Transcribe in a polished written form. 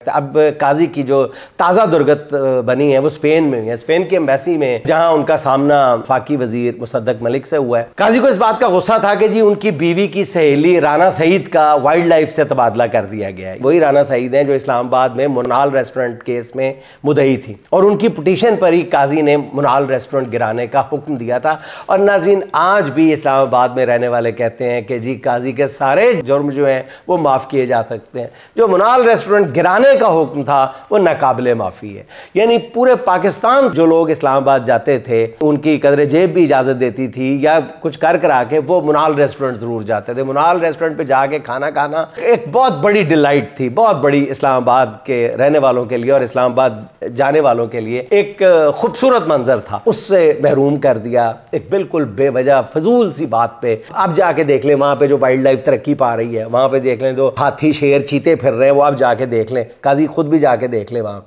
अब काजी की जो ताज़ा दुर्गत बनी है वो स्पेन में है, स्पेन की एम्बेसी में, जहां उनका सामना फाकी वजीर मुसद्दक मलिक से हुआ है। काजी को इस बात का गुस्सा था कि जी उनकी बीवी की सहेली राना सईद का वाइल्ड लाइफ से तबादला कर दिया गया है। वही राना सईद हैं जो इस्लामाबाद में मुनाल रेस्टोरेंट केस में मुद्दई थी और उनकी पिटीशन पर ही काजी ने मुनाल रेस्टोरेंट गिराने का हुक्म दिया था। और नाज़रीन, आज भी इस्लामाबाद में रहने वाले कहते हैं कि जी काजी के सारे जुर्म जो हैं वो माफ़ किए जा सकते हैं। जो मुनाल रेस्टोरेंट गिराने का हुक्म था वो नाकाबिले माफ़ी है। यानी पूरे पाकिस्तान जो लोग इस्लामाबाद जाते थे उनकी कदर जेब भी इजाज़त देती थी या कुछ कर करा के वो मुनाल रेस्टोरेंट ज़रूर जाते थे। मुनाल रेस्टोरेंट पे जाके खाना खाना एक बहुत बड़ी डिलाइट थी, बहुत बड़ी इस्लामाबाद के रहने वालों के लिए और इस्लामाबाद जाने वालों के लिए एक खूबसूरत मंजर था। उससे महरूम कर दिया एक बिल्कुल बेवजह फजूल सी बात पे। आप जाके देख लें वहाँ पे जो वाइल्ड लाइफ तरक्की पा रही है, वहाँ पे देख लें जो हाथी शेर चीते फिर रहे हैं, वो आप जाके देख लें, काजी खुद भी जाके देख ले वहाँ।